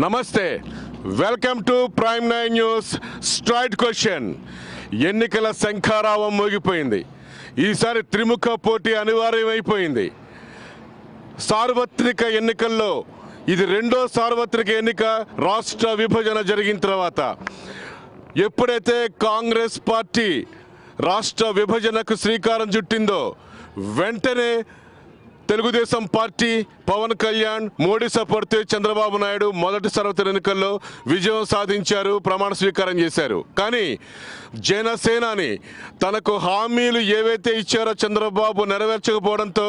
నమస్తే, welcome to prime 9 news. Straight question. ఎన్నికల శంఖారావం మోగిపోయింది. ఈసారి త్రిముఖ పోటీ అనివార్యమైపోయింది. సార్వత్రిక ఎన్నికల్లో ఇది రెండో సార్వత్రిక ఎన్నిక. రాష్ట్ర విభజన జరిగిన తర్వాత ఎప్పుడైతే కాంగ్రెస్ పార్టీ రాష్ట్ర విభజనకు శ్రీకారం చుట్టిందో వెంటనే తెలుగుదేశం పార్టీ, పవన్ కళ్యాణ్, మోడీ సపోర్ట్ చంద్రబాబు నాయుడు మొదటి సార్వత్రిక ఎన్నికల్లో విజయం సాధించారు, ప్రమాణ స్వీకారం చేశారు. కానీ జనసేనాని తనకు హామీలు ఏవైతే ఇచ్చారో చంద్రబాబు నెరవేర్చకపోవడంతో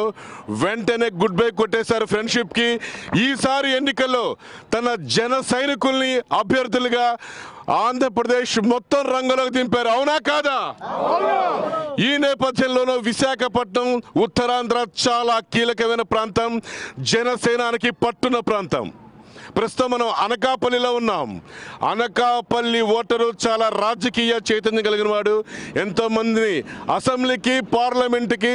వెంటనే గుడ్ బై కొట్టేశారు ఫ్రెండ్షిప్కి. ఈసారి ఎన్నికల్లో తన జన సైనికుల్ని అభ్యర్థులుగా ఆంధ్రప్రదేశ్ మొత్తం రంగంలోకి దింపారు. అవునా కాదా? ఈ నేపథ్యంలోనూ విశాఖపట్నం ఉత్తరాంధ్ర చాలా కీలకమైన ప్రాంతం, జనసేనానికి పట్టున ప్రాంతం. ప్రస్తుతం మనం అనకాపల్లిలో ఉన్నాం. అనకాపల్లి ఓటరు చాలా రాజకీయ చైతన్యం కలిగిన వాడు. ఎంతోమందిని అసెంబ్లీకి, పార్లమెంటుకి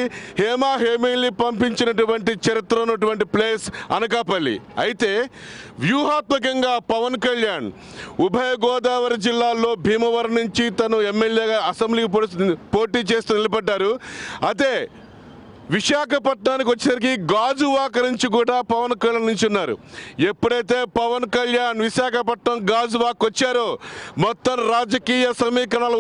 హేమీల్ని పంపించినటువంటి చరిత్ర ఉన్నటువంటి ప్లేస్ అనకాపల్లి. అయితే వ్యూహాత్మకంగా పవన్ కళ్యాణ్ ఉభయ గోదావరి జిల్లాల్లో భీమవరం నుంచి తను ఎమ్మెల్యేగా అసెంబ్లీకి పోటీ చేస్తూ నిలబడ్డారు. అదే విశాఖపట్నానికి వచ్చేసరికి గాజువాక నుంచి కూడా పవన్ కళ్యాణ్ నుంచి ఉన్నారు. ఎప్పుడైతే పవన్ కళ్యాణ్ విశాఖపట్నం గాజువాక్ వచ్చారో మొత్తం రాజకీయ సమీకరణాలు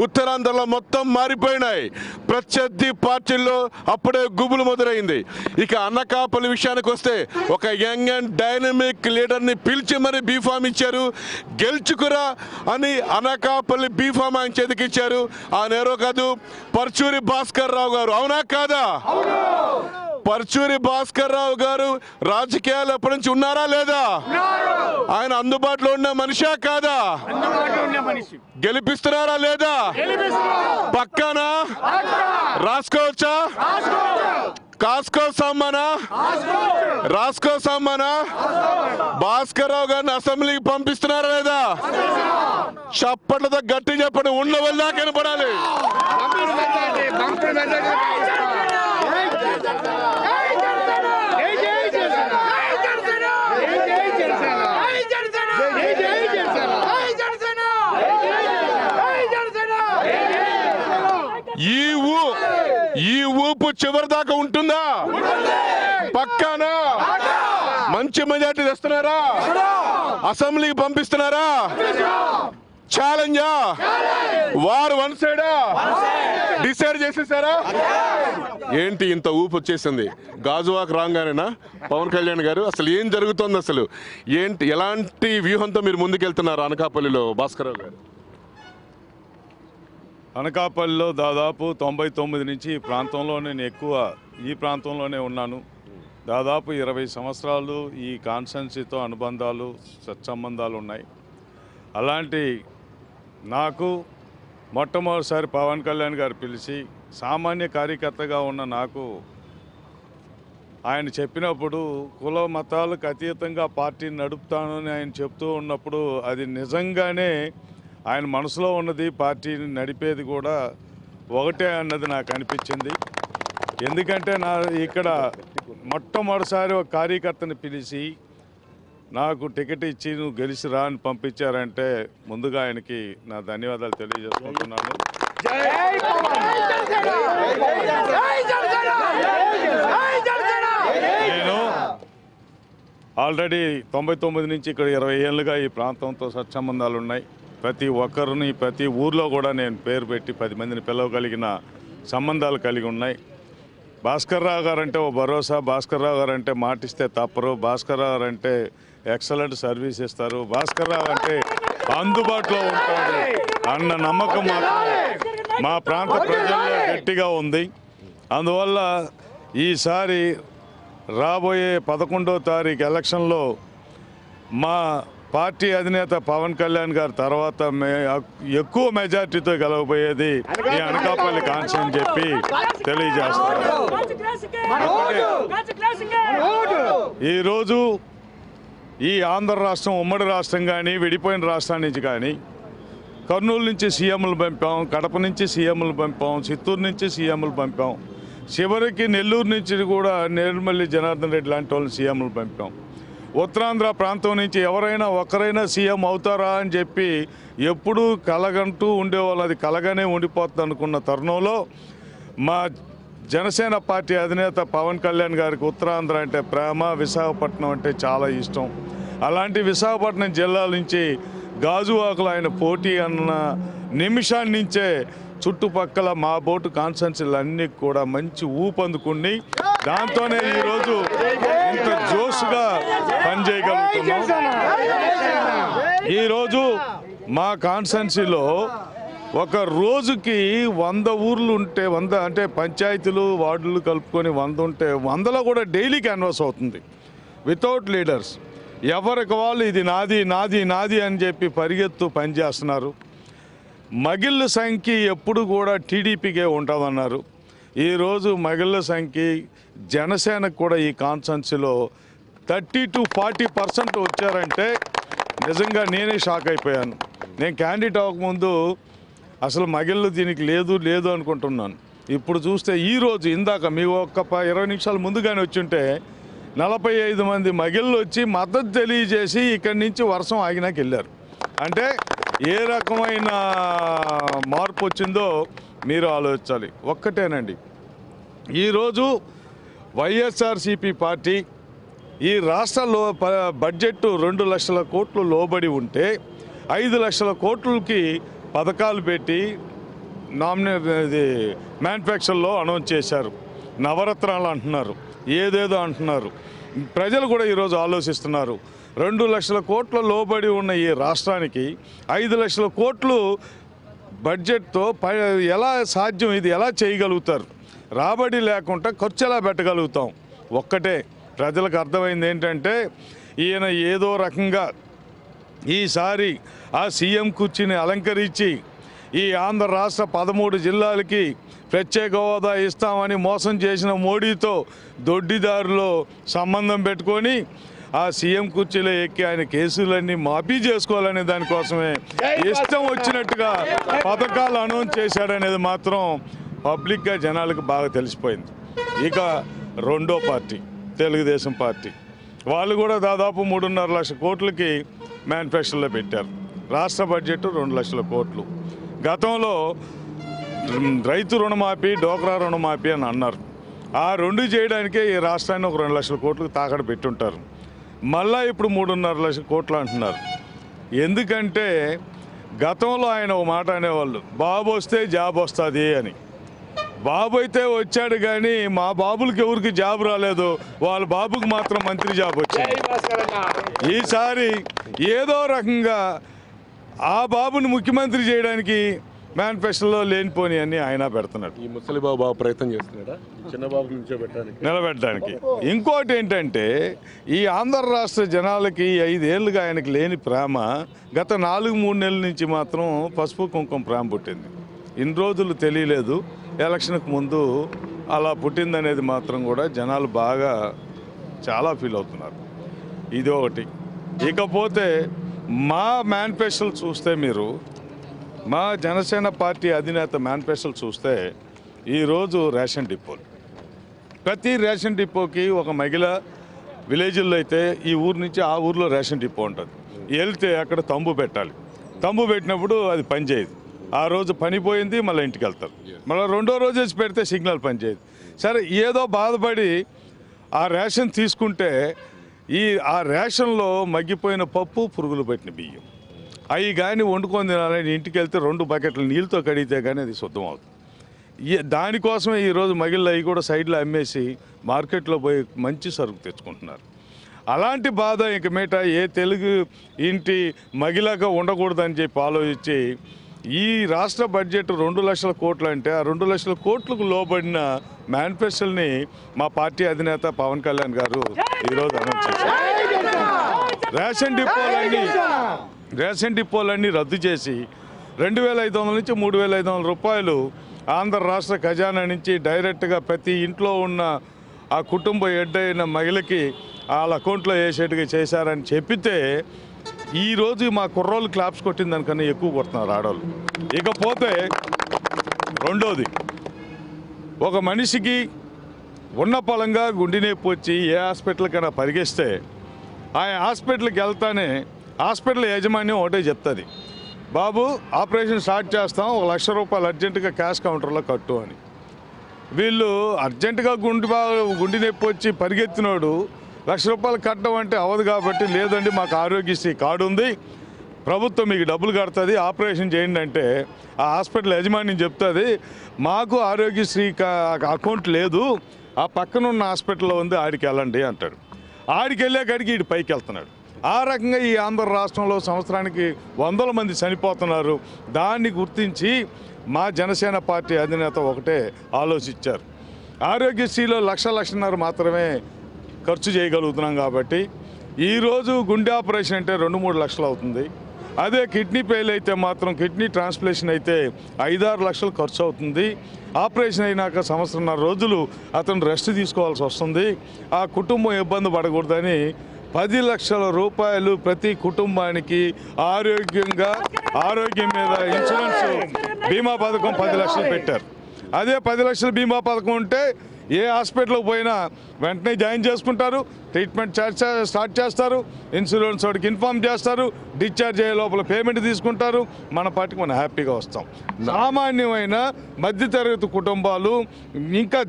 ఉత్తరాంధ్రలో మొత్తం మారిపోయినాయి. ప్రత్యర్థి పార్టీల్లో అప్పుడే గుబులు మొదలైంది. ఇక అనకాపల్లి విషయానికి వస్తే ఒక యంగ్ అండ్ డైనమిక్ లీడర్ని పిలిచి మరి బీఫామ్ ఇచ్చారు. గెలుచుకురా అని అనకాపల్లి బీఫామ్ ఆయన చేతికిచ్చారు. ఆ నేరో కాదు, పర్చూరి భాస్కర్ రావు గారు. అవునా కాదా? పర్చూరి భాస్కర్ రావు గారు రాజకీయాలు ఎప్పటి నుంచి ఉన్నారా లేదా? ఆయన అందుబాటులో ఉన్న మనిషా కాదా? గెలిపిస్తున్నారా లేదా? పక్కానా? రాసుకోవచ్చా? కాస్కో సమ్మనా? రాసుకో సమ్మనా? భాస్కర్ రావు గారిని అసెంబ్లీకి పంపిస్తున్నారా లేదా? చప్పట్లతో గట్టి చెప్పండి. ఉన్న వల్ల కనపడాలి. ఈ ఊపు చివరి దాకా ఉంటుందా? పక్కానా? మంచి మెజార్టీ తెస్తున్నారా? అసెంబ్లీకి పంపిస్తున్నారా? ఛాలెంజా? వారు వన్ సైడా డిసైడ్ చేసేసారా? ఏంటి ఇంత ఊపు వచ్చేసింది? గాజువాక్ రాగానేనా పవన్ కళ్యాణ్ గారు? అసలు ఏం జరుగుతుంది? అసలు ఏంటి, ఎలాంటి వ్యూహంతో మీరు ముందుకెళ్తున్నారు అనకాపల్లిలో భాస్కరరావు గారు? అనకాపల్లిలో దాదాపు 99 నుంచి ఈ ప్రాంతంలోనే ఉన్నాను. దాదాపు 20 సంవత్సరాలు ఈ కాన్స్టిట్యున్సీతో అనుబంధాలు, సత్సంబంధాలు ఉన్నాయి. అలాంటి నాకు మొట్టమొదటిసారి పవన్ కళ్యాణ్ గారు పిలిచి సామాన్య కార్యకర్తగా ఉన్న నాకు ఆయన చెప్పినప్పుడు కుల మతాలకు అతీతంగా పార్టీని నడుపుతానని ఆయన చెప్తూ ఉన్నప్పుడు అది నిజంగానే ఆయన మనసులో ఉన్నది, పార్టీని నడిపేది కూడా ఒకటే అన్నది నాకు అనిపించింది. ఎందుకంటే ఇక్కడ మొట్టమొదటిసారి ఒక కార్యకర్తని పిలిచి నాకు టికెట్ ఇచ్చి నువ్వు గెలిచి రా అని పంపించారంటే ముందుగా ఆయనకి నా ధన్యవాదాలు తెలియజేసుకుంటున్నాను. నేను ఆల్రెడీ 99 నుంచి ఇక్కడ 20 ఏళ్ళుగా ఈ ప్రాంతంతో సత్సంబంధాలు ఉన్నాయి. ప్రతి ఒక్కరిని ప్రతి ఊర్లో కూడా నేను పేరు పెట్టి 10 మందిని పిలవగలిగిన సంబంధాలు కలిగి ఉన్నాయి. భాస్కర్ రావు గారు అంటే ఓ భరోసా, భాస్కర్ రావు గారు అంటే మాటిస్తే తప్పరు, భాస్కర్ రావు గారు అంటే ఎక్సలెంట్ సర్వీస్ ఇస్తారు, భాస్కర్ రావు అంటే అందుబాటులో ఉంటాడు అన్న నమ్మకం మాత్రం మా ప్రాంత ప్రజల్లో గట్టిగా ఉంది. అందువల్ల ఈసారి రాబోయే 11వ తారీఖు ఎలక్షన్లో మా పార్టీ అధినేత పవన్ కళ్యాణ్ గారి తర్వాత ఎక్కువ మెజార్టీతో గెలవబోయేది ఈ అనకాపల్లి కాన్స్టిట్యూన్సీ చెప్పి తెలియజేస్తారు. ఈరోజు ఈ ఆంధ్ర రాష్ట్రం ఉమ్మడి రాష్ట్రం కానీ విడిపోయిన రాష్ట్రం నుంచి కానీ కర్నూలు నుంచి సీఎంలు పంపాం, కడప నుంచి సీఎంలు పంపాం, చిత్తూరు నుంచి సీఎంలు పంపాం, చివరికి నెల్లూరు నుంచి కూడా నేర్మల్లి జనార్దన్ రెడ్డి లాంటి వాళ్ళని సీఎంలు పంపాం. ఉత్తరాంధ్ర ప్రాంతం నుంచి ఎవరైనా ఒకరైనా సీఎం అవుతారా అని చెప్పి ఎప్పుడూ కలగంటూ ఉండేవాళ్ళు, అది కలగానే ఉండిపోతుంది అనుకున్న తరుణంలో మా జనసేన పార్టీ అధినేత పవన్ కళ్యాణ్ గారికి ఉత్తరాంధ్ర అంటే ప్రేమ, విశాఖపట్నం అంటే చాలా ఇష్టం. అలాంటి విశాఖపట్నం జిల్లా నుంచి గాజువాకలో ఆయన పోటీ అన్న నిమిషాన్ని నుంచే చుట్టుపక్కల మా బోటు కాన్స్టిట్యున్సీలు అన్నీ కూడా మంచి ఊపందుకుని దాంతోనే ఈరోజు ఇంత జోష్గా పనిచేయగలుగుతున్నాం. ఈరోజు మా కాన్స్టిట్యున్సీలో ఒక రోజుకి 100 ఊర్లు ఉంటే 100 అంటే పంచాయతీలు వార్డులు కలుపుకొని 100 ఉంటే 100లో కూడా డైలీ క్యాన్వాస్ అవుతుంది వితౌట్ లీడర్స్. ఎవరికి వాళ్ళు ఇది నాది నాది నాది అని చెప్పి పరిగెత్తు పనిచేస్తున్నారు. మగిళ్ళ సంఖ్య ఎప్పుడు కూడా టీడీపీకే ఉంటుందన్నారు. ఈరోజు మగిళ్ళ సంఖ్య జనసేనకు కూడా ఈ కాన్స్టిట్యున్సీలో 30 to 40% వచ్చారంటే నిజంగా నేనే షాక్ అయిపోయాను. నేను క్యాండిడేట్ అవ్వకముందు అసలు మగిళ్ళు దీనికి లేదు అనుకుంటున్నాను. ఇప్పుడు చూస్తే ఈరోజు ఇందాక మీ ఒక్క 20 నిమిషాల ముందుగానే వచ్చుంటే 45 మంది మగిళ్ళు వచ్చి మద్దతు తెలియజేసి ఇక్కడి నుంచి వర్షం ఆగినాక వెళ్ళారు. అంటే ఏ రకమైన మార్పు వచ్చిందో మీరు ఆలోచించాలి. ఒక్కటేనండి, ఈరోజు వైఎస్ఆర్సీపీ పార్టీ ఈ రాష్ట్రంలో బడ్జెట్ 2 లక్షల కోట్లు లోబడి ఉంటే 5 లక్షల కోట్లకి పథకాలు పెట్టి మ్యానుఫ్యాక్చర్లో అనౌన్స్ చేశారు. నవరత్నాలు అంటున్నారు, ఏదేదో అంటున్నారు. ప్రజలు కూడా ఈరోజు ఆలోచిస్తున్నారు. 2 లక్షల కోట్ల లోబడి ఉన్న ఈ రాష్ట్రానికి 5 లక్షల కోట్లు బడ్జెట్తో ఎలా సాధ్యం? ఇది ఎలా చేయగలుగుతారు? రాబడి లేకుండా ఖర్చు ఎలా పెట్టగలుగుతాం? ఒక్కటే ప్రజలకు అర్థమైంది ఏంటంటే ఈయన ఏదో రకంగా ఈసారి ఆ సీఎం కుర్చీని అలంకరించి ఈ ఆంధ్ర రాష్ట్ర 13 జిల్లాలకి ప్రత్యేక హోదా ఇస్తామని మోసం చేసిన మోడీతో దొడ్డిదారులో సంబంధం పెట్టుకొని ఆ సీఎం కుర్చీలో ఎక్కి ఆయన కేసులన్నీ మాఫీ చేసుకోవాలనే దానికోసమే ఇష్టం వచ్చినట్టుగా పథకాలు అనౌన్స్ చేశాడనేది మాత్రం పబ్లిక్గా జనాలకు బాగా తెలిసిపోయింది. ఇక రెండో పార్టీ తెలుగుదేశం పార్టీ, వాళ్ళు కూడా దాదాపు 3.5 లక్షల కోట్లకి మ్యానుఫ్యాక్చర్లో పెట్టారు. రాష్ట్ర బడ్జెట్ 2 లక్షల కోట్లు. గతంలో రైతు రుణమాఫీ, డోక్రా రుణమాఫీ అని అన్నారు. ఆ రెండు చేయడానికే ఈ రాష్ట్రాన్ని ఒక 2 లక్షల కోట్లకు తాకడ పెట్టుంటారు. మళ్ళా ఇప్పుడు 3.5 లక్షల కోట్లు అంటున్నారు. ఎందుకంటే గతంలో ఆయన ఒక మాట అనేవాళ్ళు, బాబు వస్తే జాబ్ వస్తుంది అని. బాబు అయితే వచ్చాడు కానీ మా బాబులకి ఎవరికి జాబ్ రాలేదు, వాళ్ళ బాబుకి మాత్రం మంత్రి జాబ్ వచ్చింది. ఈసారి ఏదో రకంగా ఆ బాబుని ముఖ్యమంత్రి చేయడానికి మేనిఫెస్టోలో లేనిపోని అని ఆయన పెడుతున్నాడు. ఈ ముసలిబాబు బాబు ప్రయత్నం చేస్తున్నాడా చిన్నబాబు నిలబెట్టడానికి? ఇంకోటి ఏంటంటే ఈ ఆంధ్ర రాష్ట్ర జనాలకి 5 ఏళ్ళుగా ఆయనకి లేని ప్రేమ గత 4-3 నెలల నుంచి మాత్రం పసుపు కుంకుమ ప్రేమ పుట్టింది. ఇన్ని రోజులు తెలియలేదు, ఎలక్షన్కి ముందు అలా పుట్టిందనేది మాత్రం కూడా జనాలు బాగా చాలా ఫీల్ అవుతున్నారు. ఇది ఒకటి. ఇకపోతే మా మేనిఫెస్టోలు చూస్తే మీరు మా జనసేన పార్టీ అధినేత మేనిఫెస్టోలు చూస్తే ఈరోజు రేషన్ డిపోలు, ప్రతి రేషన్ డిపోకి ఒక మహిళ విలేజ్లో అయితే ఈ ఊరు నుంచి ఆ ఊర్లో రేషన్ డిపో ఉంటుంది. వెళ్తే అక్కడ తంబు పెట్టాలి. తంబు పెట్టినప్పుడు అది పనిచేయదు. ఆ రోజు పని పోయింది, మళ్ళీ ఇంటికి వెళ్తారు. మళ్ళీ రెండో రోజు వచ్చి పెడితే సిగ్నల్ పనిచేయదు. సరే ఏదో బాధపడి ఆ రేషన్ తీసుకుంటే ఆ రేషన్లో మగ్గిపోయిన పప్పు, పురుగులు పెట్టిన బియ్యం అవి కానీ వండుకొని తినాలని ఇంటికి వెళ్తే 2 బకెట్ల నీళ్ళతో కడిగితే కానీ అది శుద్ధం అవుతుంది. దానికోసమే ఈరోజు మగిళ్ళు అవి కూడా సైడ్లో అమ్మేసి మార్కెట్లో పోయి మంచి సరుకు తెచ్చుకుంటున్నారు. అలాంటి బాధ ఇంక మీట ఏ తెలుగు ఇంటి మగిలాగా ఉండకూడదని చెప్పి ఆలోచించి ఈ రాష్ట్ర బడ్జెట్ 2 లక్షల కోట్లు అంటే ఆ 2 లక్షల కోట్లకు లోబడిన మేనిఫెస్టోని మా పార్టీ అధినేత పవన్ కళ్యాణ్ గారు ఈరోజు అనౌన్స్ చేశారు. రేషన్ డిపోలన్నీ రద్దు చేసి 2,500 నుంచి 3,500 రూపాయలు ఆంధ్ర రాష్ట్ర ఖజానా నుంచి డైరెక్ట్గా ప్రతి ఇంట్లో ఉన్న ఆ కుటుంబ హెడ్ అయిన మహిళకి వాళ్ళ అకౌంట్లో వేసేట్టుగా చేశారని చెప్పితే ఈరోజు మా కుర్రోళ్ళు క్లాప్స్ కొట్టిన దానికన్నా ఎక్కువ కొడుతున్నారు ఆడవాళ్ళు. ఇకపోతే రెండోది, ఒక మనిషికి ఉన్న పొలంగా గుండె నొప్పి వచ్చి ఏ హాస్పిటల్కైనా పరిగెస్తే ఆయన హాస్పిటల్కి వెళ్తానే హాస్పిటల్ యాజమాన్యం ఒకటే చెప్తుంది, బాబు ఆపరేషన్ స్టార్ట్ చేస్తాం, 1 లక్ష రూపాయలు అర్జెంటుగా క్యాష్ కౌంటర్లో కట్టు అని. వీళ్ళు అర్జెంటుగా గుండె నొప్పి వచ్చి పరిగెత్తినోడు 1 లక్ష రూపాయలు కట్టడం అంటే అవ్వదు కాబట్టి, లేదండి మాకు ఆరోగ్యశ్రీ కార్డు ఉంది, ప్రభుత్వం మీకు డబ్బులు కడుతుంది, ఆపరేషన్ చేయండి అంటే ఆ హాస్పిటల్ యజమాని చెప్తుంది, మాకు ఆరోగ్యశ్రీ అకౌంట్ లేదు, ఆ పక్కన ఉన్న హాస్పిటల్లో ఉంది, ఆడికి వెళ్ళండి అంటాడు. ఆడికి వెళ్ళే కాడికి ఈడు పైకి వెళ్తున్నాడు. ఆ రకంగా ఈ ఆంధ్ర రాష్ట్రంలో సంవత్సరానికి 100 మంది చనిపోతున్నారు. దాన్ని గుర్తించి మా జనసేన పార్టీ అధినేత ఒకటే ఆలోచించారు, ఆరోగ్యశ్రీలో 1,00,000 మాత్రమే ఖర్చు చేయగలుగుతున్నాం కాబట్టి ఈరోజు గుండె ఆపరేషన్ అంటే 2-3 లక్షలు అవుతుంది. అదే కిడ్నీ ఫెయిల్ అయితే మాత్రం, కిడ్నీ ట్రాన్స్ప్లాంటేషన్ అయితే 5-6 లక్షలు ఖర్చు అవుతుంది. ఆపరేషన్ అయినాక 1.5 రోజులు అతను రెస్ట్ తీసుకోవాల్సి వస్తుంది. ఆ కుటుంబం ఇబ్బంది పడకూడదని 10 లక్షల రూపాయలు ప్రతి కుటుంబానికి ఆరోగ్యం మీద ఇన్సూరెన్స్ బీమా పథకం 10 లక్షలు పెట్టారు. అదే 10 లక్షల బీమా పథకం ఉంటే ఏ హాస్పిటల్కి పోయినా వెంటనే జాయిన్ చేసుకుంటారు, ట్రీట్మెంట్ స్టార్ట్ చేస్తారు, ఇన్సూరెన్స్ వాడికి ఇన్ఫార్మ్ చేస్తారు, డిశ్చార్జ్ అయ్యే లోపల పేమెంట్ తీసుకుంటారు, మన పార్టీకి మనం హ్యాపీగా వస్తాం. సామాన్యమైన మధ్యతరగతి కుటుంబాలు, ఇంకా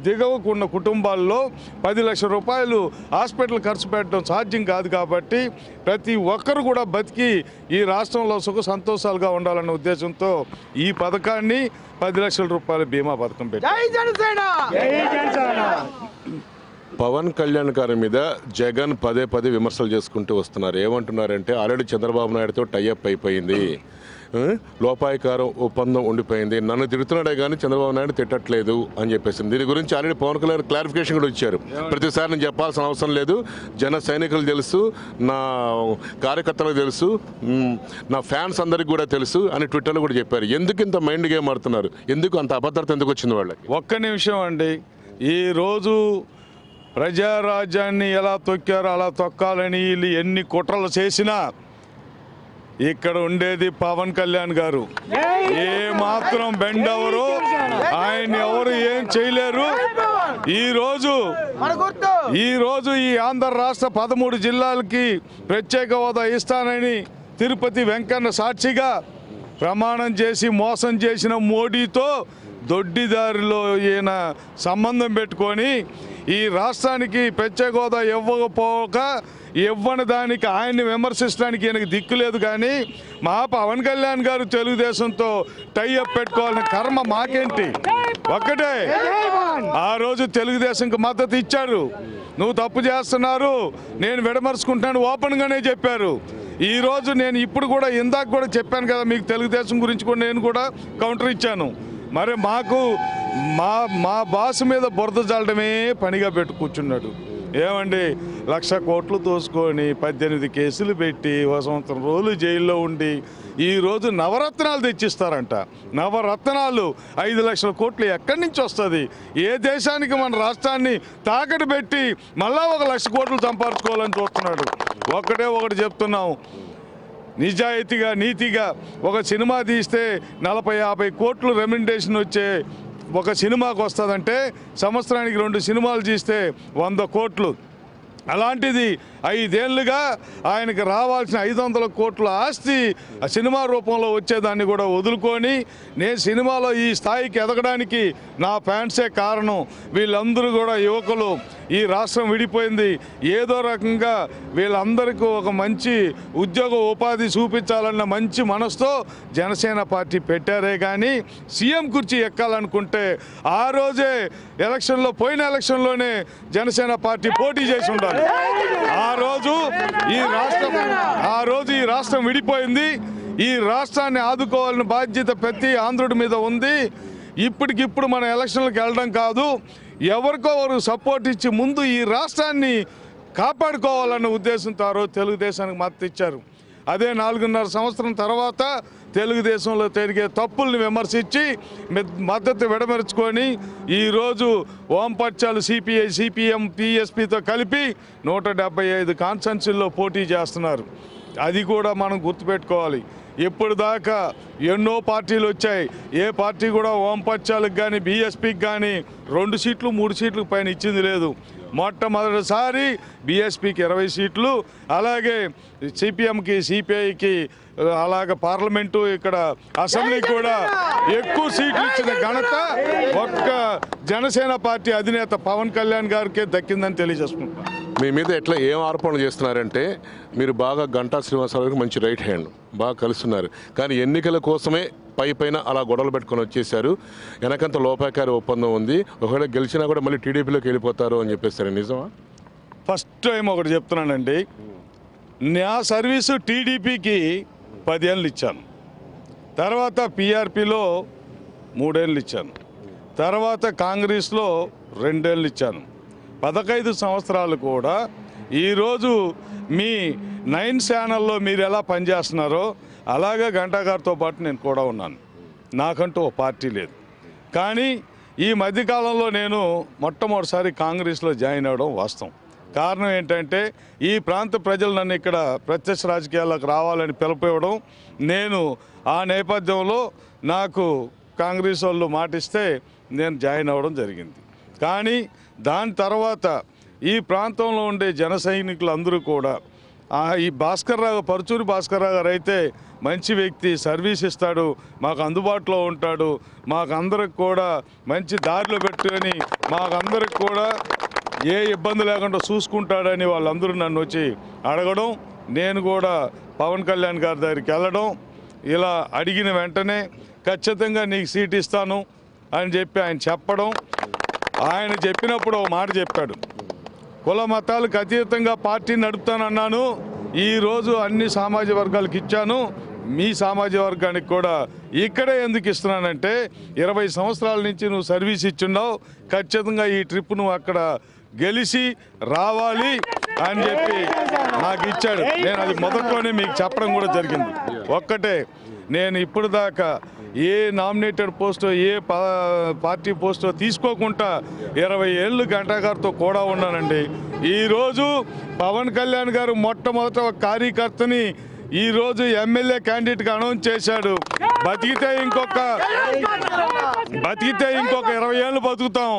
దిగవకున్న కుటుంబాల్లో 10 లక్షల రూపాయలు హాస్పిటల్ ఖర్చు పెట్టడం సాధ్యం కాదు కాబట్టి ప్రతి ఒక్కరు కూడా బతికి ఈ రాష్ట్రంలో సుఖ సంతోషాలుగా ఉండాలన్న ఉద్దేశంతో ఈ పథకాన్ని 10 లక్షల రూపాయల బీమా పథకం పెట్టారు. పవన్ కళ్యాణ్ గారి మీద జగన్ పదే విమర్శలు చేసుకుంటూ వస్తున్నారు. ఏమంటున్నారంటే ఆల్రెడీ చంద్రబాబు నాయుడుతో టైఅప్ అయిపోయింది, లోపాయకారం ఒప్పందం ఉండిపోయింది, నన్ను తిడుతున్నాడే కానీ చంద్రబాబు నాయుడు తిట్టట్లేదు అని చెప్పేసి. దీని గురించి ఆల్రెడీ పవన్ కళ్యాణ్ క్లారిఫికేషన్ కూడా ఇచ్చారు. ప్రతిసారి నేను చెప్పాల్సిన అవసరం లేదు, జన సైనికులు తెలుసు, నా కార్యకర్తలకు తెలుసు, నా ఫ్యాన్స్ అందరికి కూడా తెలుసు అని ట్విట్టర్లో కూడా చెప్పారు. ఎందుకు ఇంత మైండ్ గేమ్ ఆడుతున్నారు? ఎందుకు అంత అభద్రత ఎందుకు వచ్చింది వాళ్ళకి? ఒక్క నిమిషం అండి, ఈరోజు ప్రజారాజ్యాన్ని ఎలా తొక్కారో అలా తొక్కాలని వీళ్ళు ఎన్ని కుట్రలు చేసినా ఇక్కడ ఉండేది పవన్ కళ్యాణ్ గారు. ఏ మాత్రం బెండ్ అవరు, ఆయన ఎవరు ఏం చేయలేరు. ఈరోజు ఈ ఆంధ్ర రాష్ట్ర 13 జిల్లాలకి ప్రత్యేక హోదా ఇస్తానని తిరుపతి వెంకన్న సాక్షిగా ప్రమాణం చేసి మోసం చేసిన మోడీతో దొడ్డిదారిలో ఈయన సంబంధం పెట్టుకొని ఈ రాష్ట్రానికి ప్రత్యేక హోదా ఇవ్వని దానికి ఆయన్ని విమర్శించడానికి ఈయనకి దిక్కు లేదు. కానీ మా పవన్ కళ్యాణ్ గారు తెలుగుదేశంతో టైఅప్ పెట్టుకోవాలని కర్మ మాకేంటి? ఒక్కటే, ఆ రోజు తెలుగుదేశంకి మద్దతు ఇచ్చారు, నువ్వు తప్పు చేస్తున్నారు, నేను విడమర్చుకుంటాను ఓపెన్గానే చెప్పారు. ఈరోజు నేను ఇప్పుడు కూడా ఇందాక కూడా చెప్పాను కదా మీకు, తెలుగుదేశం గురించి కూడా నేను కూడా కౌంటర్ ఇచ్చాను. మరి మాకు మా బాస్ మీద బురద జల్లడమే పనిగా పెట్టు కూర్చున్నాడు. ఏమండి, 1,00,000 కోట్లు తోసుకొని 18 కేసులు పెట్టి 1 సంవత్సరం రోజులు జైల్లో ఉండి ఈరోజు నవరత్నాలు తెచ్చిస్తారంట. నవరత్నాలు 5 లక్షల కోట్లు ఎక్కడి నుంచి వస్తుంది? ఏ దేశానికి మన రాష్ట్రాన్ని తాకట్టు పెట్టి మళ్ళా 1 లక్ష కోట్లు సంపాదించుకోవాలని చూస్తున్నాడు. ఒకటి చెప్తున్నాం, నిజాయితీగా నీతిగా ఒక సినిమా తీస్తే 40-50 కోట్లు రెమ్యునరేషన్ వచ్చే ఒక సినిమాకు వస్తుందంటే సంవత్సరానికి 2 సినిమాలు తీస్తే 100 కోట్లు. అలాంటిది 5 ఏళ్ళుగా ఆయనకు రావాల్సిన 500 కోట్ల ఆస్తి ఆ సినిమా రూపంలో వచ్చేదాన్ని కూడా వదులుకొని, నేను సినిమాలో ఈ స్థాయికి ఎదగడానికి నా ఫ్యాన్సే కారణం, వీళ్ళందరూ కూడా యువకులు, ఈ రాష్ట్రం విడిపోయింది, ఏదో రకంగా వీళ్ళందరికీ ఒక మంచి ఉద్యోగ ఉపాధి చూపించాలన్న మంచి మనసుతో జనసేన పార్టీ పెట్టారే కానీ సీఎం కుర్చీ ఎక్కాలనుకుంటే ఆ రోజే పోయిన ఎలక్షన్లోనే జనసేన పార్టీ పోటీ చేసి ఉండాలి. ఆ రోజు ఈ రాష్ట్రం విడిపోయింది, ఈ రాష్ట్రాన్ని ఆదుకోవాలని బాధ్యత ప్రతి ఆంధ్రుడి మీద ఉంది. ఇప్పటికిప్పుడు మన ఎలక్షన్లకు వెళ్ళడం కాదు, ఎవరికొవరు సపోర్ట్ ఇచ్చి ముందు ఈ రాష్ట్రాన్ని కాపాడుకోవాలన్న ఉద్దేశంతో ఆ రోజు తెలుగుదేశానికి మద్దతు ఇచ్చారు. అదే 4.5 సంవత్సరం తర్వాత తెలుగుదేశంలో జరిగే తప్పుల్ని విమర్శించి మద్దతు విడమర్చుకొని ఈరోజు ఓంపర్చాలు సిపిఐ సిపిఎం పిఎస్పితో కలిపి 175 కాన్స్టిట్యున్సీల్లో పోటీ చేస్తున్నారు. అది కూడా మనం గుర్తుపెట్టుకోవాలి. ఇప్పుడు దాకా ఎన్నో పార్టీలు వచ్చాయి, ఏ పార్టీ కూడా ఓంపర్చాలకు కానీ బీఎస్పీకి కానీ 2 సీట్లు 3 సీట్లకు పైన ఇచ్చింది లేదు. మొట్టమొదటిసారి బీఎస్పీకి 20 సీట్లు, అలాగే సిపిఎంకి సిపిఐకి అలాగే పార్లమెంటు ఇక్కడ అసెంబ్లీ కూడా ఎక్కువ సీట్లు ఇచ్చిన ఘనత ఒక్క జనసేన పార్టీ అధినేత పవన్ కళ్యాణ్ గారికే దక్కిందని తెలియజేసుకుంటున్నాను. మీ మీద ఎట్లా ఏం ఆరోపణలు చేస్తున్నారంటే మీరు బాగా గంటా శ్రీనివాసరావుకి మంచి రైట్ హ్యాండ్, బాగా కలుస్తున్నారు, కానీ ఎన్నికల కోసమే పైన అలా గొడవలు పెట్టుకొని వచ్చేసారు, వెనకంత లోపాకారి ఒప్పందం ఉంది, ఒకవేళ గెలిచినా కూడా మళ్ళీ టీడీపీలోకి వెళ్ళిపోతారు అని చెప్పేస్తారు. నిజమా? ఫస్ట్ టైం ఒకటి చెప్తున్నానండి, నా సర్వీసు టీడీపీకి 10 ఏళ్ళు ఇచ్చాను, తర్వాత పీఆర్పీలో 3 ఏళ్ళు ఇచ్చాను, తర్వాత కాంగ్రెస్లో 2 ఏళ్ళు ఇచ్చాను, 15 సంవత్సరాలు కూడా. ఈరోజు మీ 9 ఛానల్లో మీరు ఎలా పనిచేస్తున్నారో అలాగే గంటా గారితో పాటు నేను కూడా ఉన్నాను. నాకంటూ ఓ పార్టీ లేదు, కానీ ఈ మధ్యకాలంలో నేను మొట్టమొదటిసారి కాంగ్రెస్లో జాయిన్ అవ్వడం వాస్తవం. కారణం ఏంటంటే ఈ ప్రాంత ప్రజలు నన్ను ఇక్కడ ప్రత్యక్ష రాజకీయాలకు రావాలని పిలుపునివ్వడం, నేను ఆ నేపథ్యంలో నాకు కాంగ్రెస్ వాళ్ళు మాటిస్తే నేను జాయిన్ అవ్వడం జరిగింది. కానీ దాని తర్వాత ఈ ప్రాంతంలో ఉండే జన సైనికులు అందరూ కూడా ఈ భాస్కర్రావు, పరుచూరి భాస్కర్రావు గారు అయితే మంచి వ్యక్తి, సర్వీస్ ఇస్తాడు, మాకు అందుబాటులో ఉంటాడు, మాకందరికి కూడా మంచి దారిలో పెట్టుకొని మాకందరికి కూడా ఏ ఇబ్బంది లేకుండా చూసుకుంటాడని వాళ్ళందరూ నన్ను వచ్చి అడగడం, నేను కూడా పవన్ కళ్యాణ్ గారి దగ్గరికి వెళ్ళడం, ఇలా అడిగిన వెంటనే ఖచ్చితంగా నీకు సీట్ ఇస్తాను అని చెప్పి ఆయన చెప్పడం. ఆయన చెప్పినప్పుడు ఒక మాట చెప్పాడు, కుల మతాలకు అతీతంగా పార్టీ నడుపుతానన్నాను, ఈరోజు అన్ని సామాజిక వర్గాలకు ఇచ్చాను, మీ సామాజిక వర్గానికి కూడా ఇక్కడే ఎందుకు ఇస్తున్నానంటే 20 సంవత్సరాల నుంచి నువ్వు సర్వీస్ ఇచ్చున్నావు, ఖచ్చితంగా ఈ ట్రిప్ నువ్వు అక్కడ గెలిచి రావాలి అని చెప్పి నాకు ఇచ్చాడు. నేను అది మొదట్లోనే మీకు చెప్పడం కూడా జరిగింది. ఒక్కటే, నేను ఇప్పుడు దాకా ఏ నామినేటెడ్ పోస్టో ఏ పార్టీ పోస్టో తీసుకోకుండా 20 ఏళ్ళు గంటా గారితో కూడా ఉన్నానండి. ఈరోజు పవన్ కళ్యాణ్ గారు మొట్టమొదట ఒక కార్యకర్తని ఈరోజు ఎమ్మెల్యే క్యాండిడేట్గా అనౌన్స్ చేశాడు. బతికితే ఇంకొక 20 ఏళ్ళు బతుకుతాం,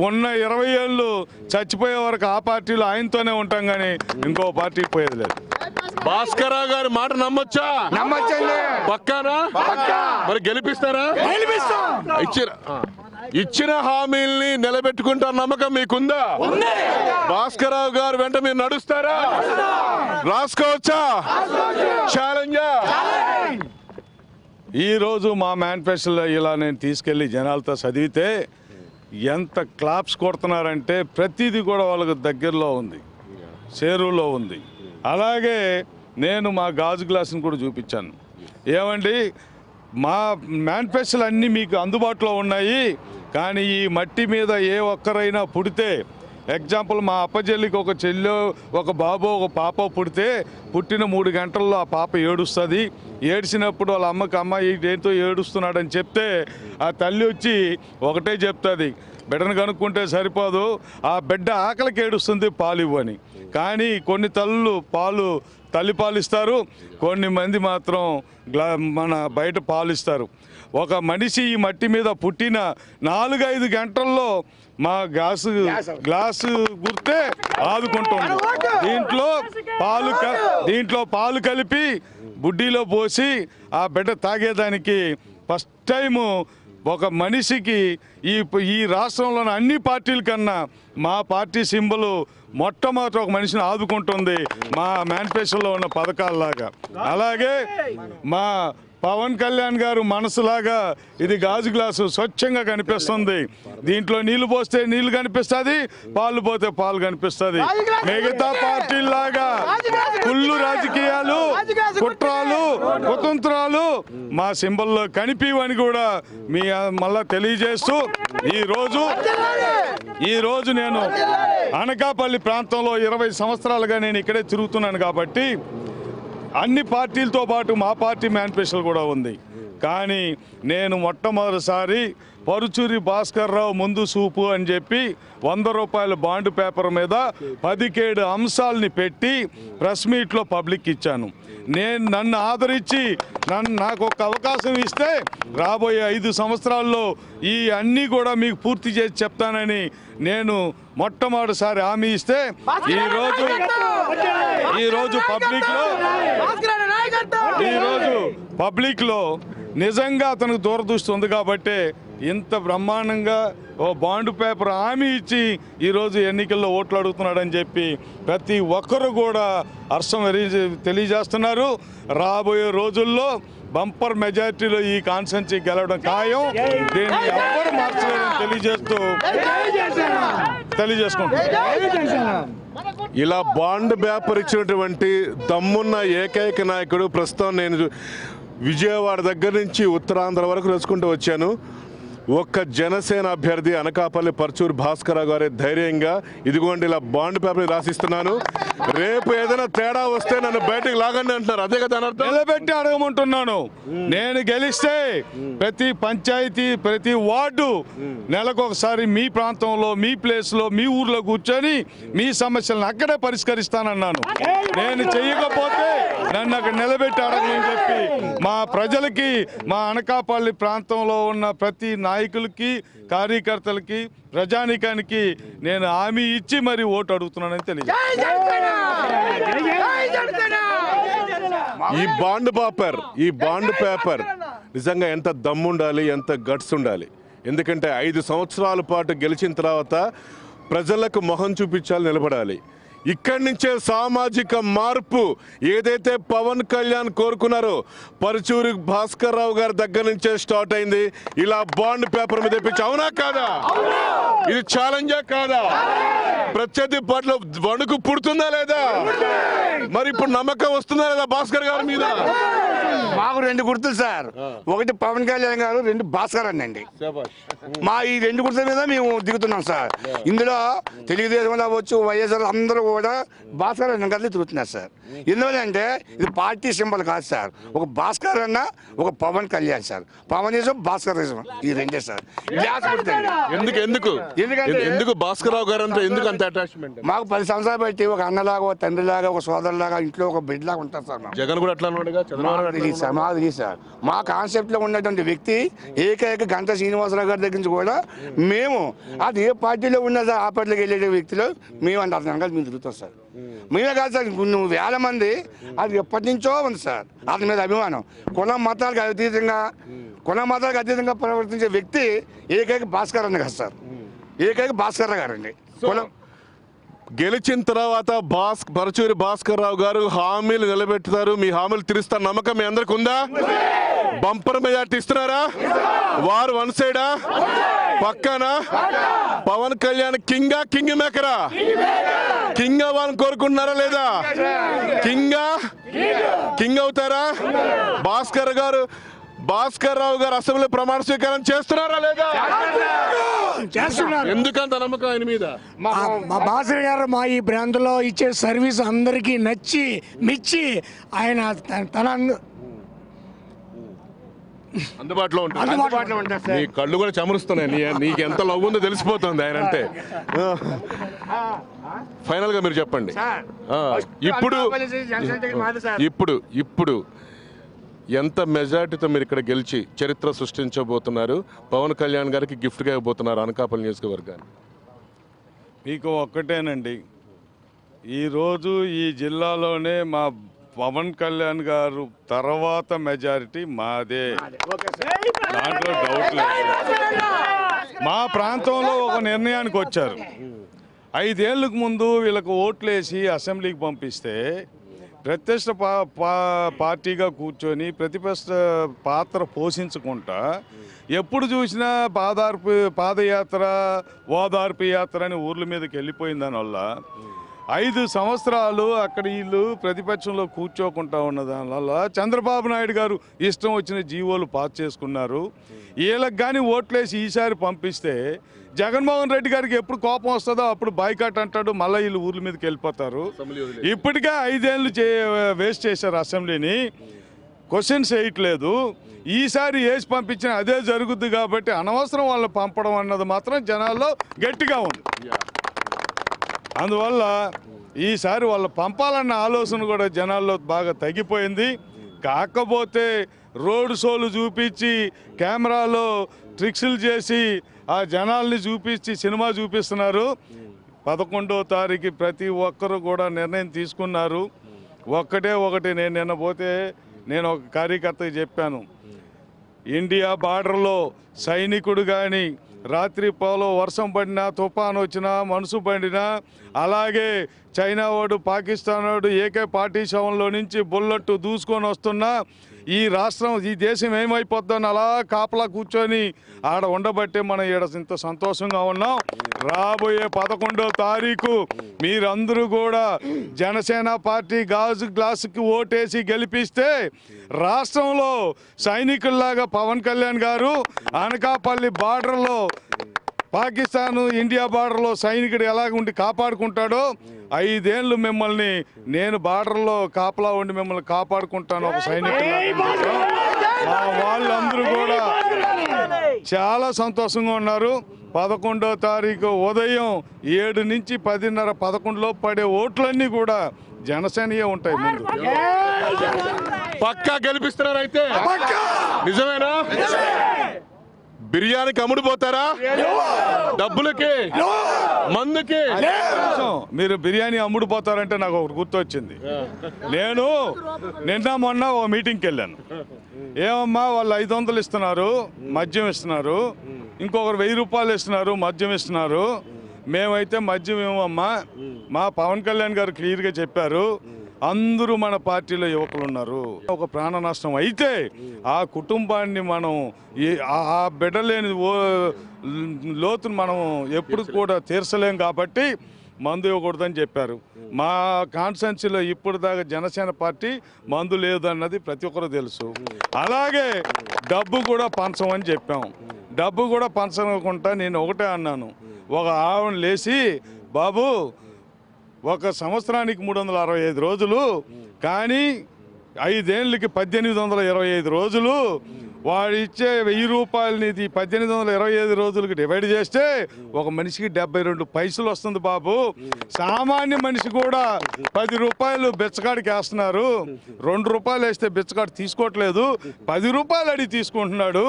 ఉన్న 20 ఏళ్ళు చచ్చిపోయే వరకు ఆ పార్టీలో ఆయనతోనే ఉంటాం, కానీ ఇంకో పార్టీకి పోయేది లేదు. భాస్కర్రావు గారి మాట నమ్మొచ్చా? నమ్మొచ్చండి. పక్కానా? మరి గెలిపిస్తారా? ఇచ్చిన హామీల్ని నిలబెట్టుకుంటారు నమ్మకం మీకుందా? భాస్కర్రావు గారు వెంట మీరు నడుస్తారా? రాసుకోవచ్చా? ఛాలెంజా? ఈరోజు మా మేనిఫెస్టోలో ఇలా నేను తీసుకెళ్ళి జనాలతో చదివితే ఎంత క్లాప్స్ కొడుతున్నారంటే ప్రతిదీ కూడా వాళ్ళకు దగ్గరలో ఉంది, చేరువలో ఉంది. అలాగే నేను మా గాజు గ్లాసుని కూడా చూపించాను. ఏమండి, మా మేనిఫెస్టోలు అన్నీ మీకు అందుబాటులో ఉన్నాయి, కానీ ఈ మట్టి మీద ఏ ఒక్కరైనా పుడితే, ఎగ్జాంపుల్ మా అప్పచెల్లికి ఒక చెల్లో ఒక బాబో ఒక పాప పుడితే పుట్టిన 3 గంటల్లో ఆ పాప ఏడుస్తుంది. ఏడ్చినప్పుడు వాళ్ళ అమ్మకి అమ్మాయి దేంతో ఏడుస్తున్నాడని చెప్తే ఆ తల్లి వచ్చి ఒకటే చెప్తుంది, బిడ్డను కనుక్కుంటే సరిపోదు, ఆ బిడ్డ ఆకలికి ఏడుస్తుంది, పాలు ఇవ్వని. కానీ కొన్ని తల్లులు తల్లి పాలు ఇస్తారు, కొన్ని మంది మాత్రం మన బయట పాలు ఇస్తారు. ఒక మనిషి ఈ మట్టి మీద పుట్టిన 4-5 గంటల్లో మా గ్లాసు గుర్తే ఆదుకుంటుంది. దీంట్లో పాలు కలిపి బుడ్డీలో పోసి ఆ బిడ్డ తాగేదానికి ఫస్ట్ టైము ఒక మనిషికి ఈ రాష్ట్రంలోని అన్ని పార్టీల కన్నా మా పార్టీ సింబల్ మొట్టమొదటి ఒక మనిషిని ఆదుకుంటుంది మా మేనిఫెస్టోలో ఉన్న పథకాలలాగా. అలాగే మా పవన్ కళ్యాణ్ గారు మనసులాగా ఇది గాజు గ్లాసు స్వచ్ఛంగా కనిపిస్తుంది. దీంట్లో నీళ్లు పోస్తే నీళ్లు కనిపిస్తుంది, పాలు పోతే పాలు కనిపిస్తుంది. మిగతా పార్టీలాగా కుళ్ళు రాజకీయాలు, కుట్రాలు, కుతంత్రాలు మా సింబల్లో కనిపివని కూడా మీ మళ్ళా తెలియజేస్తూ ఈరోజు నేను అనకాపల్లి ప్రాంతంలో 20 సంవత్సరాలుగా నేను ఇక్కడే తిరుగుతున్నాను కాబట్టి అన్ని పార్టీలతో పాటు మా పార్టీ మేనిఫెస్టో కూడా ఉంది. కానీ నేను మొట్టమొదటిసారి పరుచూరి భాస్కర్రావు ముందు చూపు అని చెప్పి 100 రూపాయల బాండ్ పేపర్ మీద 17 అంశాలని పెట్టి ప్రెస్ మీట్లో పబ్లిక్ ఇచ్చాను. నన్ను ఆదరించి నాకు ఒక అవకాశం ఇస్తే రాబోయే 5 సంవత్సరాల్లో ఈ అన్నీ కూడా మీకు పూర్తి చేసి చెప్తానని నేను మొట్టమొదటిసారి హామీ ఇస్తే ఈరోజు పబ్లిక్లో నిజంగా అతనికి దూరదృష్టి ఉంది కాబట్టి ఇంత బ్రహ్మాండంగా ఓ బాండ్ పేపర్ హామీ ఇచ్చి ఈరోజు ఎన్నికల్లో ఓట్లు అడుగుతున్నాడని చెప్పి ప్రతి ఒక్కరు కూడా హర్షం తెలియజేస్తున్నారు. రాబోయే రోజుల్లో బంపర్ మెజారిటీలో ఈ కాన్స్టిట్యున్సీ గెలవడం ఖాయం. దీన్ని ఎవరు మార్చలేదని తెలియజేసుకుంటున్నారు. ఇలా బాండ్ పేపర్ ఇచ్చినటువంటి దమ్మున్న ఏకైక నాయకుడు ప్రస్తుతం నేను విజయవాడ దగ్గర నుంచి ఉత్తరాంధ్ర వరకు తెలుసుకుంటూ వచ్చాను. ఒక్క జనసేన అభ్యర్థి అనకాపల్లి పర్చూరు భాస్కరరావు గారి ధైర్యంగా ఇదిగోండి ఇలా బాండ్ పేపర్ రాసిస్తున్నాను, రేపు ఏదైనా తేడా వస్తే నన్ను బయటకు లాగండి అంటున్నారు. అదే కదా నిలబెట్టి అడగమంటున్నాను. నేను గెలిస్తే ప్రతి పంచాయతీ ప్రతి వార్డు నెలకొకసారి మీ ప్రాంతంలో మీ ప్లేస్లో మీ ఊర్లో కూర్చొని మీ సమస్యలను అక్కడే పరిష్కరిస్తానన్నాను. నేను చెయ్యకపోతే నన్ను అక్కడ నిలబెట్టి అడగమని చెప్పి మా ప్రజలకి మా అనకాపల్లి ప్రాంతంలో ఉన్న ప్రతి నాయకులకి కార్యకర్తలకి ప్రజానీకానికి నేను హామీ ఇచ్చి మరి ఓటు అడుగుతున్నానని తెలియదు. ఈ బాండ్ పేపర్ నిజంగా ఎంత దమ్ముండాలి, ఎంత గట్స్ ఉండాలి. ఎందుకంటే 5 సంవత్సరాల పాటు గెలిచిన తర్వాత ప్రజలకు మొహం చూపించాలి, నిలబడాలి. ఇక్కడి నుంచే సామాజిక మార్పు ఏదైతే పవన్ కళ్యాణ్ కోరుకున్నారో పరుచూరి భాస్కర్ రావు గారి దగ్గర నుంచే స్టార్ట్ అయింది. ఇలా బాండ్ పేపర్ మీద తెప్పించి అవునా కాదా? ఇది ఛాలెంజా కాదా? ప్రత్యర్థి పట్ల వణుకు పుడుతుందా లేదా? మరి ఇప్పుడు నమ్మకం వస్తుందా లేదా భాస్కర్ గారి మీద? మాకు 2 గుర్తులు సార్. ఒకటి పవన్ కళ్యాణ్ గారు, 2 భాస్కర్ అండి. మా ఈ 2 గుర్తుల మీద మేము దిగుతున్నాం సార్. ఇందులో తెలుగుదేశం అవ్వచ్చు, వైఎస్ఆర్ అందరూ కూడా భాస్కర్ అన్న గారిని తిరుగుతున్నారు సార్. ఎందుకంటే ఇది పార్టీ సింబల్ కాదు సార్. ఒక భాస్కర్ అన్న, ఒక పవన్ కళ్యాణ్ సార్. పవనిజం భాస్కరిజం ఈ 2 సార్. ఎందుకు భాస్కర్ రావు గారు అంటే ఎందుకు అంత అటాచ్మెంట్? మాకు 10 సంవత్సరాలు బట్టి ఒక అన్నలాగా, ఒక తండ్రిలాగా, ఒక సోదరులాగా, ఇంట్లో ఒక బిడ్డలాగా ఉంటారు సార్. జగన్ కూడా అట్లా మాకు తెలియదు సార్. మా కాన్సెప్ట్లో ఉన్నటువంటి వ్యక్తి ఏకైక గంటా శ్రీనివాసరావు గారి దగ్గర నుంచి కూడా మేము అది ఏ పార్టీలో ఉన్నా సార్ ఆ పార్టీలోకి వెళ్ళే వ్యక్తిలో మేము అంటే అర్థం కాదు మేము తిరుగుతాం సార్. మేమే కాదు సార్, నువ్వు వేల మంది అది ఎప్పటి నుంచో ఉంది సార్. అతని మీద అభిమానం. కుల మతాలకు అతీతంగా ప్రవర్తించే వ్యక్తి ఏకైక భాస్కర్ అన్న కదా సార్. ఏకైక భాస్కర్ గారండి. గెలిచిన తర్వాత పరుచూరి భాస్కర్ రావు గారు హామీలు నిలబెడతారు, మీ హామీలు తీరుస్తారు నమ్మకం మీ అందరికి ఉందా? బంపర్ మెజార్టీ ఇస్తున్నారా? వారు 1 సైడా పక్కన పవన్ కళ్యాణ్ కింగ్ మేకరా? కింగ్ అవ్వాలని కోరుకుంటున్నారా లేదా? కింగ్ అవుతారా? భాస్కర్ రావు గారు అసెంబ్లీ ప్రమాణ స్వీకారం చేస్తున్నారా లేదా? ఎందుకంత నమ్మకం ఆయన మీద? మా భాస్కర్ గారు మా ఈ ప్రాంతంలో ఇచ్చే సర్వీస్ అందరికీ నచ్చి మెచ్చి ఆయన తన అందుబాటులో ఉంటారు. నీ కళ్ళు కూడా చెమరుస్తున్నాయి. నీకు ఎంత లవ్ ఉందో తెలిసిపోతుంది ఆయన అంటే. ఫైనల్ గా మీరు చెప్పండి. ఇప్పుడు ఎంత మెజార్టీతో మీరు ఇక్కడ గెలిచి చరిత్ర సృష్టించబోతున్నారు? పవన్ కళ్యాణ్ గారికి గిఫ్ట్గా ఇవ్వబోతున్నారు అనకాపల్లి నియోజకవర్గాన్ని. మీకు ఒక్కటేనండి, ఈరోజు ఈ జిల్లాలోనే మా పవన్ కళ్యాణ్ గారు తర్వాత మెజారిటీ మాదే, దాంట్లో డౌట్ లేదు. మా ప్రాంతంలో ఒక నిర్ణయానికి వచ్చారు. 5 ఏళ్ళకు ముందు వీళ్ళకు ఓట్లేసి అసెంబ్లీకి పంపిస్తే ప్రత్యక్ష పార్టీగా కూర్చొని ప్రతిపక్ష పాత్ర పోషించకుండా ఎప్పుడు చూసినా పాదయాత్ర ఓదార్పు యాత్ర అని ఊర్ల మీదకి వెళ్ళిపోయిన దానివల్ల 5 సంవత్సరాలు అక్కడ వీళ్ళు ప్రతిపక్షంలో కూర్చోకుండా ఉన్న దానివల్ల చంద్రబాబు నాయుడు గారు ఇష్టం వచ్చిన జీవోలు పాస్ చేసుకున్నారు. వీళ్ళకి కానీ ఓట్లేసి ఈసారి పంపిస్తే జగన్మోహన్ రెడ్డి గారికి ఎప్పుడు కోపం వస్తుందో అప్పుడు బాయ్కాట్ అంటాడు, మళ్ళీ వీళ్ళు ఊర్ల మీదకి వెళ్ళిపోతారు. ఇప్పటికే 5 ఏళ్ళు వేస్ట్ చేశారు అసెంబ్లీని, క్వశ్చన్స్ వేయట్లేదు. ఈసారి వేసి పంపించిన అదే జరుగుద్ది కాబట్టి అనవసరం వాళ్ళు పంపడం అన్నది మాత్రం జనాల్లో గట్టిగా ఉంది. అందువల్ల ఈసారి వాళ్ళు పంపాలన్న ఆలోచన కూడా జనాల్లో బాగా తగ్గిపోయింది. కాకపోతే రోడ్ షోలు చూపించి కెమెరాలో ట్రిక్స్లు చేసి ఆ జనాల్ని చూపించి సినిమా చూపిస్తున్నారు. 11వ తారీఖు ప్రతి ఒక్కరూ కూడా నిర్ణయం తీసుకున్నారు. ఒకటి నేను నిన్న పోతే నేను ఒక కార్యకర్తకి చెప్పాను, ఇండియా బార్డర్లో సైనికుడు కానీ రాత్రి పోలో వర్షం పడినా తుఫాను వచ్చినా మనసు పడినా, అలాగే చైనా వాడు పాకిస్తాన్ వాడు AK-47లో నుంచి బుల్లెట్ దూసుకొని వస్తున్నా ఈ రాష్ట్రం ఈ దేశం ఏమైపోద్దని అలా కాపలా కూర్చొని ఆడ ఉండబట్టే మనం ఈడ ఇంత సంతోషంగా ఉన్నాం. రాబోయే 11వ తారీఖు మీరందరూ కూడా జనసేన పార్టీ గాజు గ్లాసుకి ఓటేసి గెలిపిస్తే రాష్ట్రంలో సైనికుల్లాగా పవన్ కళ్యాణ్ గారు అనకాపల్లి బార్డర్లో పాకిస్తాన్ ఇండియా బార్డర్లో సైనికుడు ఎలాగ ఉండి కాపాడుకుంటాడో 5 ఏళ్ళు మిమ్మల్ని నేను బార్డర్లో కాపలా ఉండి మిమ్మల్ని కాపాడుకుంటాను ఒక సైనికుడు. మా వాళ్ళందరూ కూడా చాలా సంతోషంగా ఉన్నారు. 11వ తారీఖు ఉదయం 7 నుంచి 10:30, 11 లోపు పడే ఓట్లన్నీ కూడా జనసేనయే ఉంటాయి. ముందు పక్కా గెలిపిస్తున్నారు అయితే నిజమేనా? బిర్యానీకి అమ్ముడుపోతారా? డబ్బులకి, మందుకి? మీరు బిర్యానీ అమ్ముడుపోతారంటే నాకు ఒకటి గుర్తొచ్చింది. నేను మొన్న ఒక మీటింగ్కి వెళ్ళాను. ఏమమ్మా వాళ్ళు 500 ఇస్తున్నారు మద్యం ఇస్తున్నారు, ఇంకొకరు 1000 రూపాయలు ఇస్తున్నారు మద్యం ఇస్తున్నారు, మేమైతే మద్యం ఏమమ్మా? మా పవన్ కళ్యాణ్ గారు క్లియర్గా చెప్పారు, అందరూ మన పార్టీలో యువకులు ఉన్నారు. ఒక ప్రాణ నష్టం అయితే ఆ కుటుంబాన్ని మనం ఆ బిడ్డలేని లోతును మనం ఎప్పుడు కూడా తీర్చలేం కాబట్టి మందు ఇవ్వకూడదని చెప్పారు. మా కాన్స్టిట్యున్సీలో ఇప్పుడు దాకా జనసేన పార్టీ మందు లేదన్నది ప్రతి ఒక్కరు తెలుసు. అలాగే డబ్బు కూడా పంచమని చెప్పాం. డబ్బు కూడా పంచకుండా నేను ఒకటే అన్నాను, ఒక ఆవిడ లేచి బాబు ఒక సంవత్సరానికి 365 రోజులు కానీ 5 ఏళ్ళకి 1825 రోజులు, వాడు ఇచ్చే 1000 రూపాయలని 1825 రోజులకి డివైడ్ చేస్తే ఒక మనిషికి 72 పైసలు వస్తుంది బాబు. సామాన్య మనిషి కూడా 10 రూపాయలు బిచ్చగాడికి వేస్తున్నారు, 2 రూపాయలు వేస్తే బిచ్చగాడు తీసుకోవట్లేదు, 10 రూపాయలు అడిగి తీసుకుంటున్నాడు.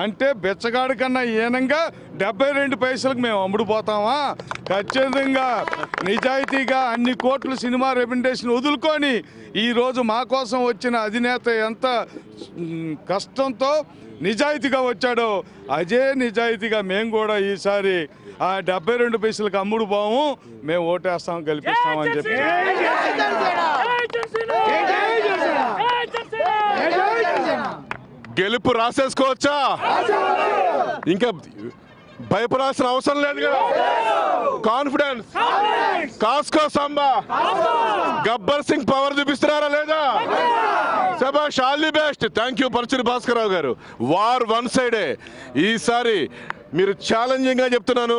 అంటే బిచ్చగాడి కన్నా ఈనంగా 72 పైసలకు మేము అమ్ముడుపోతామా? ఖచ్చితంగా నిజాయితీగా అన్ని కోట్లు సినిమా రెమ్యునరేషన్ వదులుకొని ఈరోజు మా కోసం వచ్చిన అధినేత ఎంత కష్టంతో నిజాయితీగా వచ్చాడో అదే నిజాయితీగా మేము కూడా ఈసారి ఆ 72 పైసలకు అమ్ముడు పోము, మేము ఓటేస్తాం, గెలిపిస్తామని చెప్పి గెలుపు రాసేసుకోవచ్చా? ఇంకా భయపడాల్సిన అవసరం లేదు కదా. కాన్ఫిడెన్స్, కాస్కో సంబా, గబ్బర్ సింగ్ పవర్ చూపిస్తున్నారా లేదా? శభాష్, all the best. Thank you Paruchuri Bhaskararao గారు. వార్ వన్ సైడే. ఈసారి మీరు ఛాలెంజింగ్గా చెప్తున్నాను,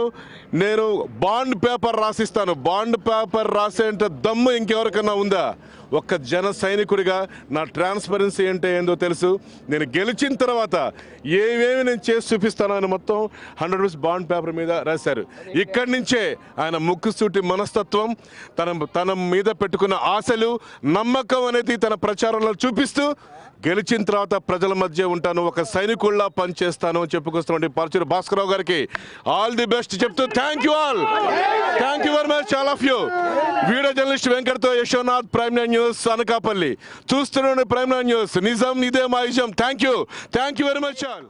నేను బాండ్ పేపర్ రాసిస్తాను. బాండ్ పేపర్ రాసేంత దమ్ము ఇంకెవరికన్నా ఉందా? ఒక్క జన సైనికుడిగా నా ట్రాన్స్పరెన్సీ అంటే ఏందో తెలుసు. నేను గెలిచిన తర్వాత ఏమేమి నేను చేసి చూపిస్తాను అని మొత్తం 100 రూపీస్ బాండ్ పేపర్ మీద రాశారు. ఇక్కడి నుంచే ఆయన ముక్కుసూటి మనస్తత్వం, తన మీద పెట్టుకున్న ఆశలు, నమ్మకం అనేది తన ప్రచారంలో చూపిస్తూ గెలిచిన తర్వాత ప్రజల మధ్య ఉంటాను, ఒక సైనికుల్లా పనిచేస్తాను అని చెప్పుకొస్తున్న పరచూరి భాస్కరరావు గారికి ఆల్ ది బెస్ట్ చెప్తూ thank you all. Thank you very much all of you. Video journalist వెంకట్తో Yashonath, prime nine news Anakapalli. చూస్తున్నాను ప్రైమ్ నైన్ న్యూస్, నిజం ఇదే మా ఇజం. Thank you very much all.